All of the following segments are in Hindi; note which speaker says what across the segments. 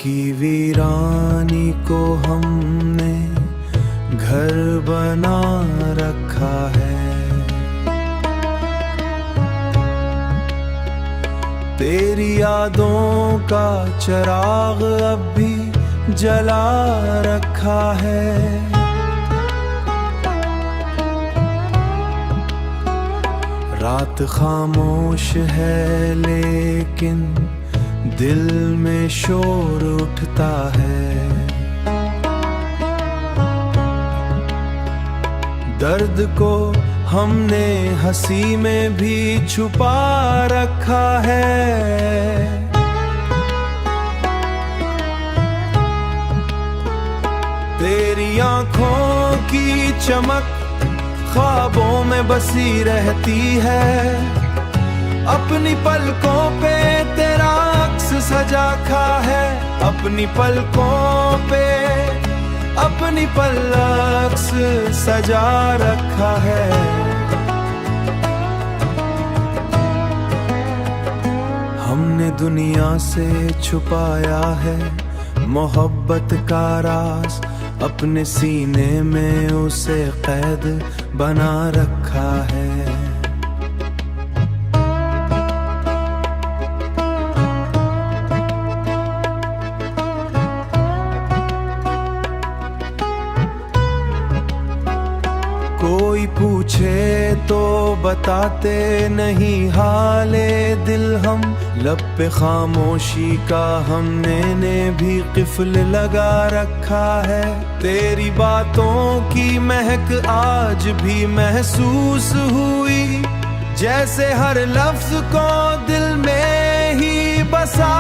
Speaker 1: की वीरानी को हमने घर बना रखा है। तेरी यादों का चिराग अब भी जला रखा है। रात खामोश है लेकिन दिल में शोर उठता है। दर्द को हमने हंसी में भी छुपा रखा है। तेरी आँखों की चमक ख्वाबों में बसी रहती है। अपनी पलकों पे तेरा अक्स सजा खा है। अपनी पलकों पे अपनी पलक्स सजा रखा है। हमने दुनिया से छुपाया है मोहब्बत का राज। अपने सीने में उसे कैद बना रखा है। कोई पूछे तो बताते नहीं हाले दिल हम। लब पे खामोशी का हमने ने भी क़िफ़्ल लगा रखा है। तेरी बातों की महक आज भी महसूस हुई। जैसे हर लफ्ज़ को दिल में ही बसा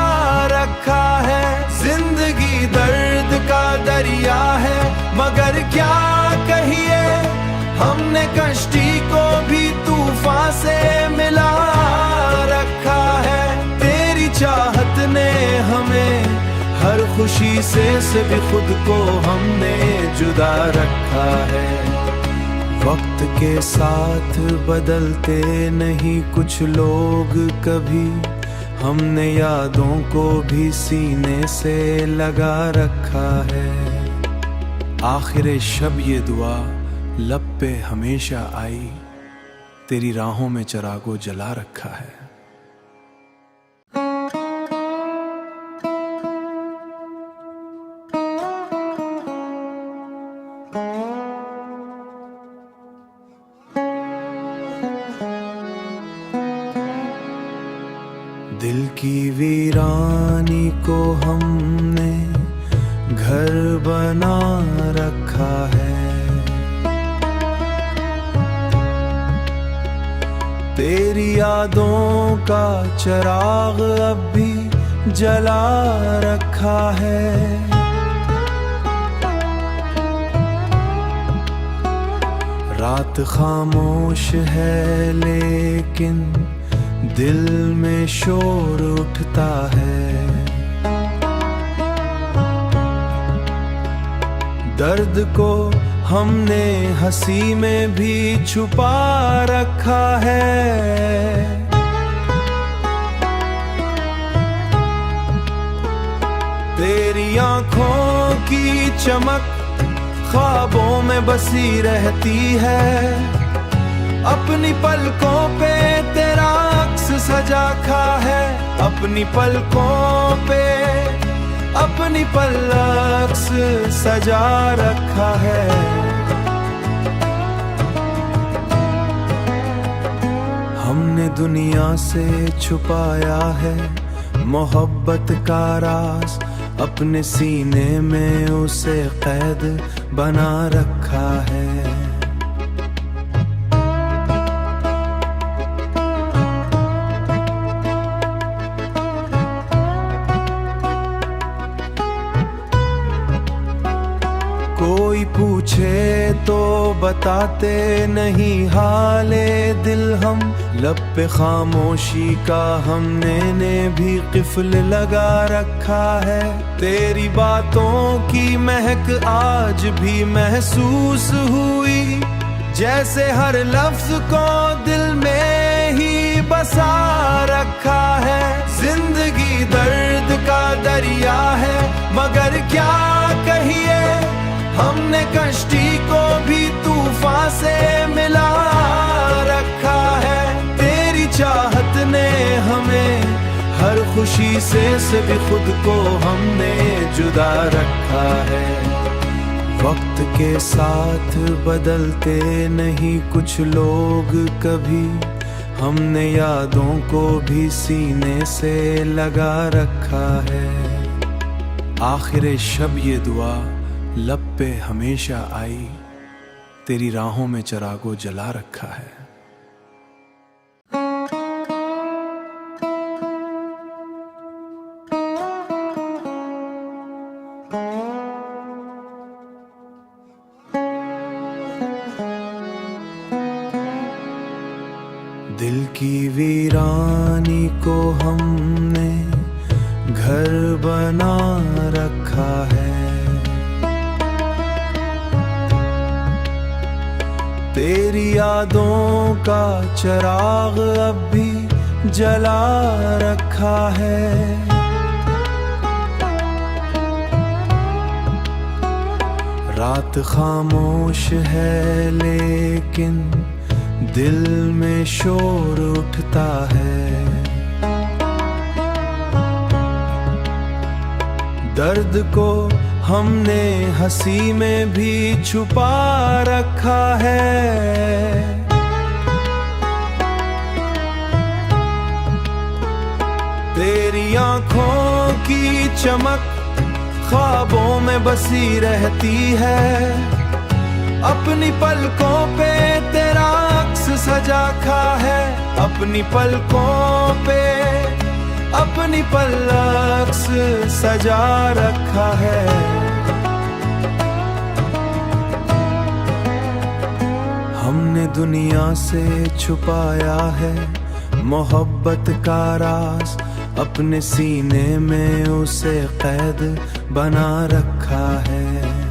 Speaker 1: रखा है। जिंदगी दर्द का दरिया है मगर क्या कहिए। हमने कश्ती को भी तूफान से मिला रखा है। तेरी चाहत ने हमें हर खुशी से भी खुद को हमने जुदा रखा है। वक्त के साथ बदलते नहीं कुछ लोग कभी। हमने यादों को भी सीने से लगा रखा है। आखिर शब ये दुआ लब पे हमेशा आई। तेरी राहों में चिरागो जला रखा है। दिल की वीरानी को हमने घर बना रखा है। तेरी यादों का चिराग अब भी जला रखा है। रात खामोश है लेकिन दिल में शोर उठता है। दर्द को हमने हंसी में भी छुपा रखा है। तेरी आँखों की चमक ख्वाबों में बसी रहती है। अपनी पलकों पे तेरा अक्स सजा खा है। अपनी पलकों पे अपनी पलक्स सजा रखा है। हमने दुनिया से छुपाया है मोहब्बत का राज। अपने सीने में उसे कैद बना रखा है। कोई पूछे तो बताते नहीं हाले दिल हम। लब पे खामोशी का हमने ने भी क़िफ़्ल लगा रखा है। तेरी बातों की महक आज भी महसूस हुई। जैसे हर लफ्ज़ को दिल में ही बसा रखा है। जिंदगी दर्द का दरिया है कश्ती को भी तूफान से मिला रखा है। तेरी चाहत ने हमें हर खुशी से भी खुद को हमने जुदा रखा है। वक्त के साथ बदलते नहीं कुछ लोग कभी, हमने यादों को भी सीने से लगा रखा है। आखिर शब ये दुआ लब पे हमेशा आई, तेरी राहों में चिरागो जला रखा है। दिल की वीरानी को हमने घर बना रखा है। तेरी यादों का चिराग अब भी जला रखा है। रात खामोश है लेकिन दिल में शोर उठता है। दर्द को हमने हंसी में भी छुपा रखा है। तेरी आंखों की चमक ख्वाबों में बसी रहती है। अपनी पलकों पे तेरा अक्स सजा खा है। अपनी पलकों पे अपनी पलक सजा रखा है। हमने दुनिया से छुपाया है मोहब्बत का राज, अपने सीने में उसे कैद बना रखा है।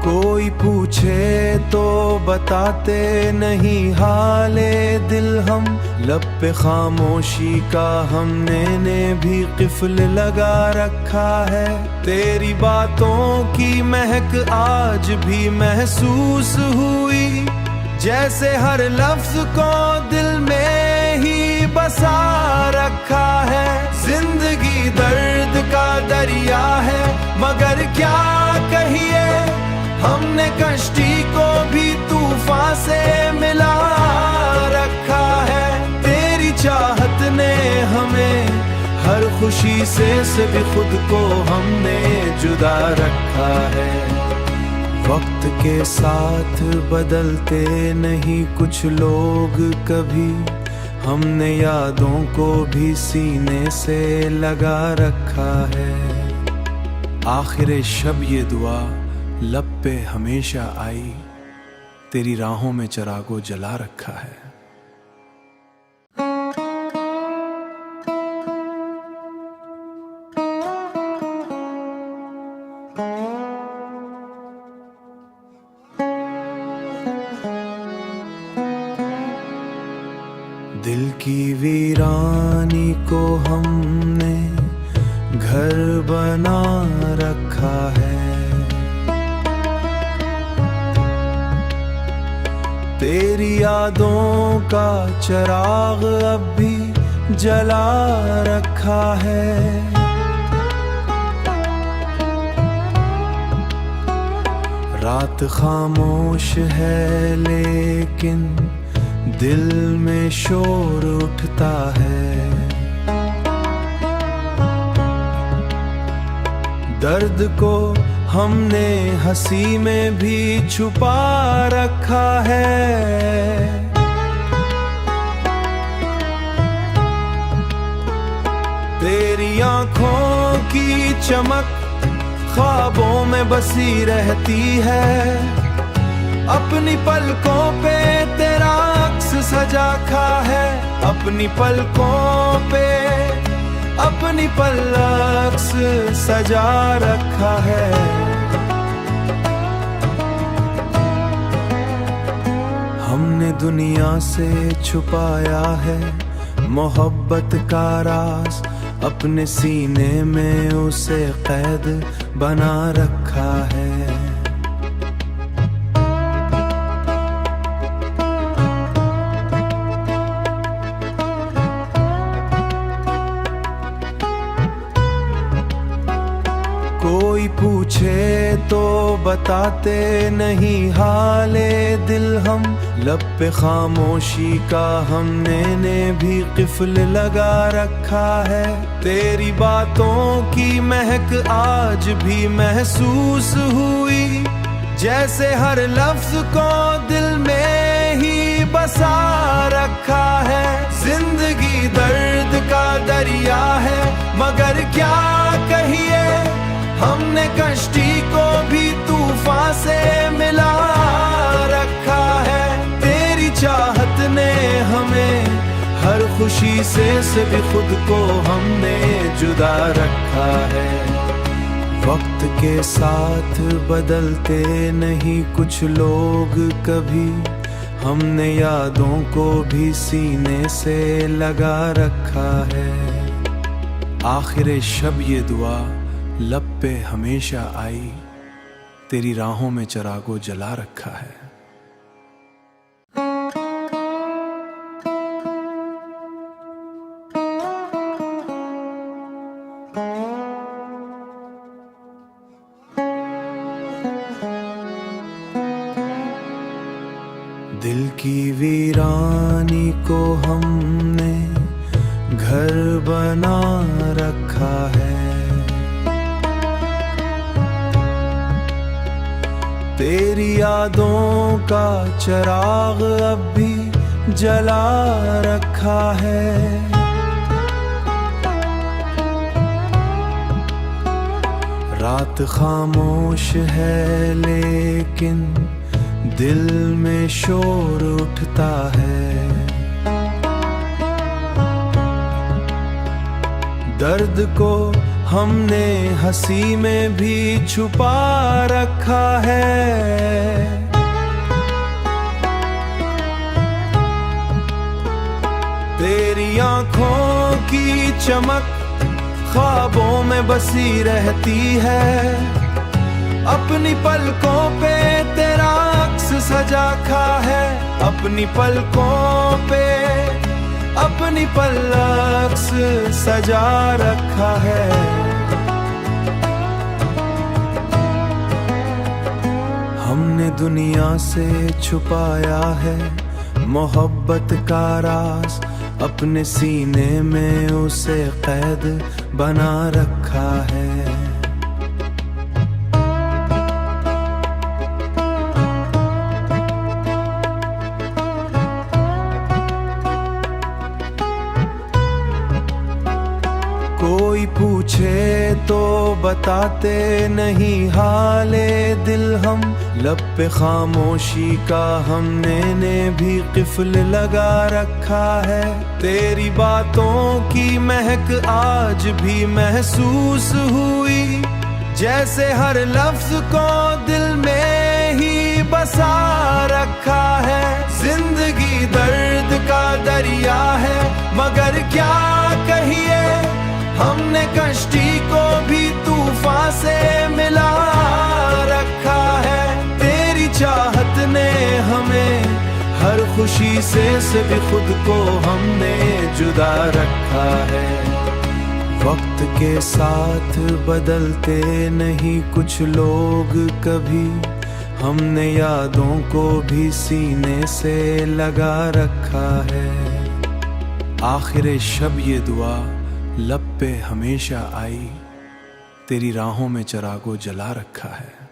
Speaker 1: कोई पूछे तो बताते नहीं हाले दिल हम, लब पे खामोशी का हमने भी क़िफ़्ल लगा रखा है। तेरी बातों की महक आज भी महसूस हुई, जैसे हर लफ्ज़ को दिल में ही बसा रखा है। जिंदगी दर्द का दरिया है मगर क्या कहिए, हमने कश्ती को भी तूफान से मिला रखा है। तेरी चाहत ने हमें हर खुशी से भी खुद को हमने जुदा रखा है। वक्त के साथ बदलते नहीं कुछ लोग कभी, हमने यादों को भी सीने से लगा रखा है। आखिर शब ये दुआ लब पे हमेशा आई, तेरी राहों में चिरागो जला रखा है। दिल की वीरानी को हमने घर बना रखा है। तेरी यादों का चिराग अब भी जला रखा है। रात खामोश है लेकिन दिल में शोर उठता है। दर्द को हमने हंसी में भी छुपा रखा है। तेरी आंखों की चमक ख्वाबों में बसी रहती है। अपनी पलकों पे तेरा अक्स सजा खा है। अपनी पलकों पे अपनी पलक सजा रखा है। हमने दुनिया से छुपाया है मोहब्बत का राज, अपने सीने में उसे कैद बना रखा है। कोई पूछे तो बताते नहीं हाले दिल हम, लब पे खामोशी का हमने भी क़िफ़्ल लगा रखा है। तेरी बातों की महक आज भी महसूस हुई, जैसे हर लफ्ज़ को दिल में ही बसा रखा है। जिंदगी दर्द का दरिया है मगर क्या कहिए, हमने कश्ती को भी तूफान से मिला रखा है। तेरी चाहत ने हमें हर खुशी से भी खुद को हमने जुदा रखा है। वक्त के साथ बदलते नहीं कुछ लोग कभी, हमने यादों को भी सीने से लगा रखा है। आखिर शब ये दुआ लब पे हमेशा आई, तेरी राहों में चिरागो जला रखा है। दिल की वीरानी को हमने घर बना रखा है। तेरी यादों का चिराग अब भी जला रखा है। रात खामोश है लेकिन दिल में शोर उठता है। दर्द को हमने हंसी में भी छुपा रखा है। तेरी आँखों की चमक ख्वाबों में बसी रहती है। अपनी पलकों पे तेरा अक्स सजा खा है। अपनी पलकों पे अपनी पलक सजा रखा है। हमने दुनिया से छुपाया है मोहब्बत का राज, अपने सीने में उसे कैद बना रखा है। कोई पूछे तो बताते नहीं हाले दिल हम, लब पे खामोशी का हमने भी क़िफ़्ल लगा रखा है। तेरी बातों की महक आज भी महसूस हुई, जैसे हर लफ्ज़ को दिल में ही बसा रखा है। जिंदगी दर्द का दरिया है मगर क्या कहिए, हमने कश्ती को भी तूफान से मिला रखा है। तेरी चाहत ने हमें हर खुशी से भी खुद को हमने जुदा रखा है। वक्त के साथ बदलते नहीं कुछ लोग कभी, हमने यादों को भी सीने से लगा रखा है। आखिर शब ये दुआ लब पे हमेशा आई, तेरी राहों में चिरागो जला रखा है।